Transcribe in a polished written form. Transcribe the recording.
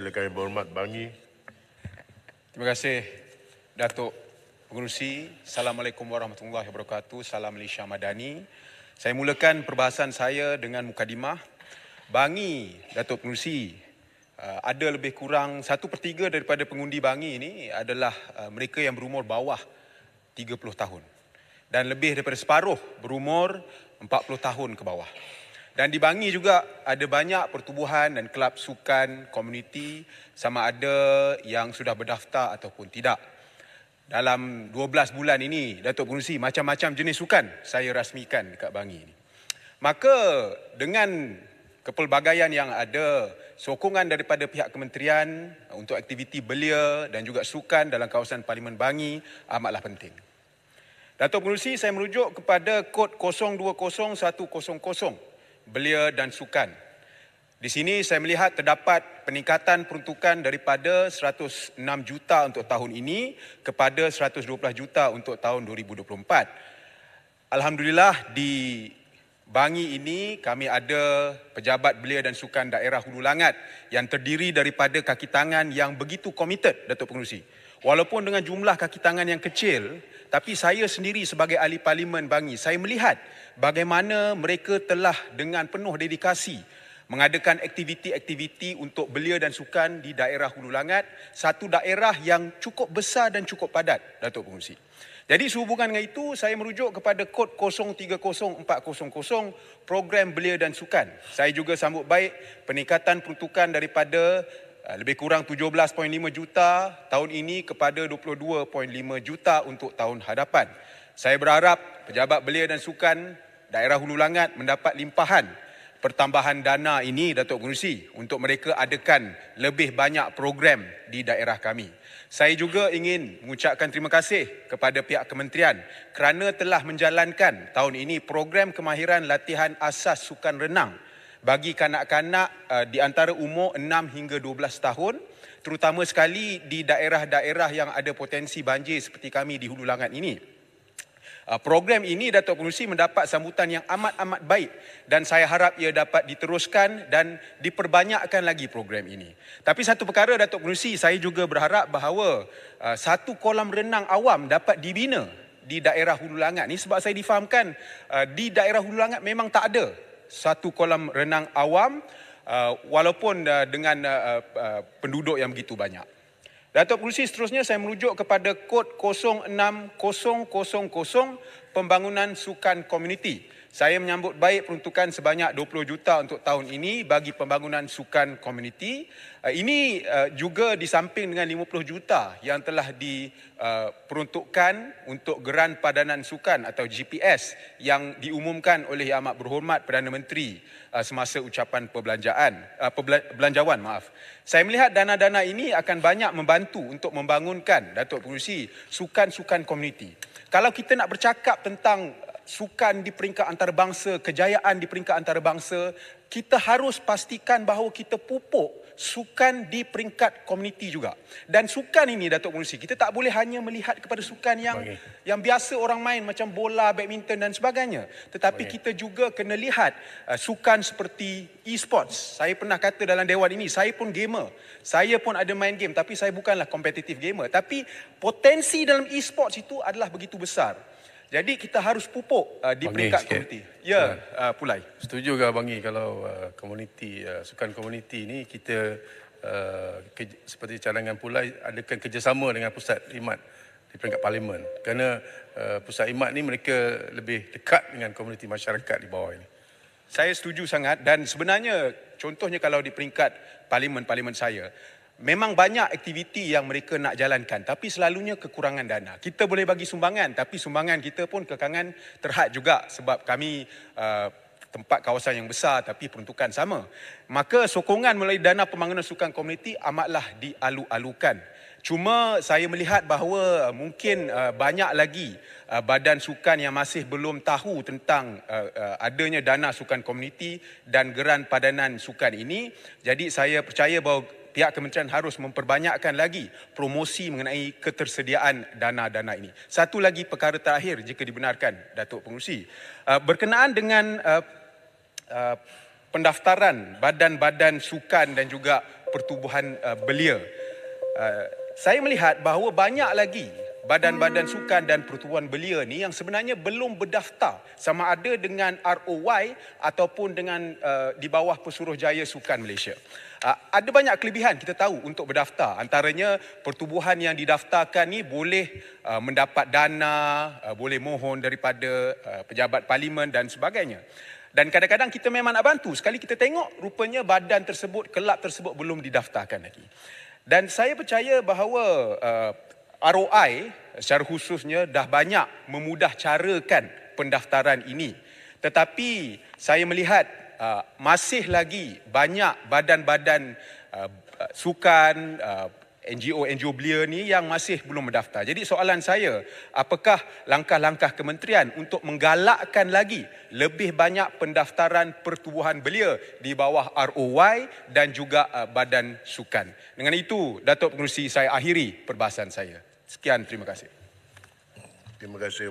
Silakan Yang Berhormat Bangi. Terima kasih Datuk Pengerusi. Assalamualaikum warahmatullahi wabarakatuh. Salam Malaysia Madani. Saya mulakan perbahasan saya dengan mukadimah. Bangi, Datuk Pengerusi, ada lebih kurang 1/3 daripada pengundi Bangi ini adalah mereka yang berumur bawah 30 tahun. Dan lebih daripada separuh berumur 40 tahun ke bawah. Dan di Bangi juga ada banyak pertubuhan dan kelab sukan komuniti sama ada yang sudah berdaftar ataupun tidak. Dalam 12 bulan ini, Datuk Pengerusi, macam-macam jenis sukan saya rasmikan dekat Bangi ini. Maka dengan kepelbagaian yang ada, sokongan daripada pihak kementerian untuk aktiviti belia dan juga sukan dalam kawasan Parlimen Bangi amatlah penting. Datuk Pengerusi, saya merujuk kepada kod 020100 belia dan sukan. Di sini saya melihat terdapat peningkatan peruntukan daripada 106 juta untuk tahun ini kepada 112 juta untuk tahun 2024. Alhamdulillah di Bangi ini kami ada pejabat belia dan sukan daerah Hulu Langat yang terdiri daripada kaki tangan yang begitu komited, Datuk Pengerusi. Walaupun dengan jumlah kaki tangan yang kecil, tapi saya sendiri sebagai ahli parlimen Bangi, saya melihat bagaimana mereka telah dengan penuh dedikasi mengadakan aktiviti-aktiviti untuk belia dan sukan di daerah Hulu Langat, satu daerah yang cukup besar dan cukup padat, Datuk Pengerusi. Jadi sehubungan dengan itu, saya merujuk kepada kod 030400 program belia dan sukan. Saya juga sambut baik peningkatan peruntukan daripada lebih kurang 17.5 juta tahun ini kepada 22.5 juta untuk tahun hadapan. Saya berharap pejabat belia dan sukan daerah Hulu Langat mendapat limpahan pertambahan dana ini, Datuk Pengerusi, untuk mereka adakan lebih banyak program di daerah kami. Saya juga ingin mengucapkan terima kasih kepada pihak kementerian kerana telah menjalankan tahun ini program kemahiran latihan asas sukan renang bagi kanak-kanak di antara umur 6 hingga 12 tahun, terutama sekali di daerah-daerah yang ada potensi banjir seperti kami di Hulu Langat ini. Program ini, Datuk Pengerusi, mendapat sambutan yang amat-amat baik dan saya harap ia dapat diteruskan dan diperbanyakkan lagi program ini. Tapi satu perkara, Datuk Pengerusi, saya juga berharap bahawa satu kolam renang awam dapat dibina di daerah Hulu Langat ni, sebab saya difahamkan di daerah Hulu Langat memang tak ada satu kolam renang awam walaupun dengan penduduk yang begitu banyak. Datuk Pengerusi, seterusnya saya merujuk kepada kod 06000 pembangunan sukan komuniti. Saya menyambut baik peruntukan sebanyak 20 juta untuk tahun ini bagi pembangunan sukan komuniti. Ini juga di samping dengan 50 juta yang telah diperuntukkan untuk geran padanan sukan atau GPS yang diumumkan oleh Yang Amat Berhormat Perdana Menteri semasa ucapan belanjawan. Saya melihat dana-dana ini akan banyak membantu untuk membangunkan, Datuk Pengerusi, sukan-sukan komuniti. Kalau kita nak bercakap tentang sukan di peringkat antarabangsa, kejayaan di peringkat antarabangsa, kita harus pastikan bahawa kita pupuk sukan di peringkat komuniti juga. Dan sukan ini, Datuk Pengerusi, kita tak boleh hanya melihat kepada sukan yang biasa orang main macam bola, badminton dan sebagainya. Tetapi kita juga kena lihat sukan seperti e-sports. Saya pernah kata dalam dewan ini, saya pun gamer. Saya pun ada main game, tapi saya bukanlah kompetitif gamer. Tapi potensi dalam e-sports itu adalah begitu besar. Jadi kita harus pupuk di peringkat komuniti. Ya, Pulai. Setuju ke Bangi kalau komuniti, sukan komuniti ni kita seperti cadangan Pulai adakan kerjasama dengan Pusat Khidmat di peringkat Parlimen. Kerana Pusat Khidmat ni mereka lebih dekat dengan komuniti masyarakat di bawah ini. Saya setuju sangat dan sebenarnya contohnya kalau di peringkat parlimen saya, memang banyak aktiviti yang mereka nak jalankan tapi selalunya kekurangan dana. Kita boleh bagi sumbangan tapi sumbangan kita pun kekangan terhad juga sebab kami tempat kawasan yang besar tapi peruntukan sama. Maka sokongan melalui dana pembangunan sukan komuniti amatlah dialu-alukan. Cuma saya melihat bahawa mungkin banyak lagi badan sukan yang masih belum tahu tentang adanya dana sukan komuniti dan geran padanan sukan ini. Jadi saya percaya bahawa pihak kementerian harus memperbanyakkan lagi promosi mengenai ketersediaan dana-dana ini. Satu lagi perkara terakhir jika dibenarkan, Datuk Pengerusi. Berkenaan dengan pendaftaran badan-badan sukan dan juga pertubuhan belia. Saya melihat bahawa banyak lagi badan-badan sukan dan pertubuhan belia ni yang sebenarnya belum berdaftar sama ada dengan ROY ataupun dengan di bawah Pesuruhjaya Sukan Malaysia. Ada banyak kelebihan kita tahu untuk berdaftar. Antaranya pertubuhan yang didaftarkan ni boleh mendapat dana, boleh mohon daripada pejabat parlimen dan sebagainya. Dan kadang-kadang kita memang nak bantu. Sekali kita tengok rupanya badan tersebut, kelab tersebut belum didaftarkan lagi. Dan saya percaya bahawa ROI secara khususnya dah banyak memudah carakan pendaftaran ini. Tetapi saya melihat masih lagi banyak badan-badan sukan, NGO belia ni yang masih belum mendaftar. Jadi soalan saya, apakah langkah-langkah kementerian untuk menggalakkan lagi lebih banyak pendaftaran pertubuhan belia di bawah ROY dan juga badan sukan. Dengan itu, Datuk Pengerusi, saya akhiri perbahasan saya. Sekian, terima kasih. Terima kasih,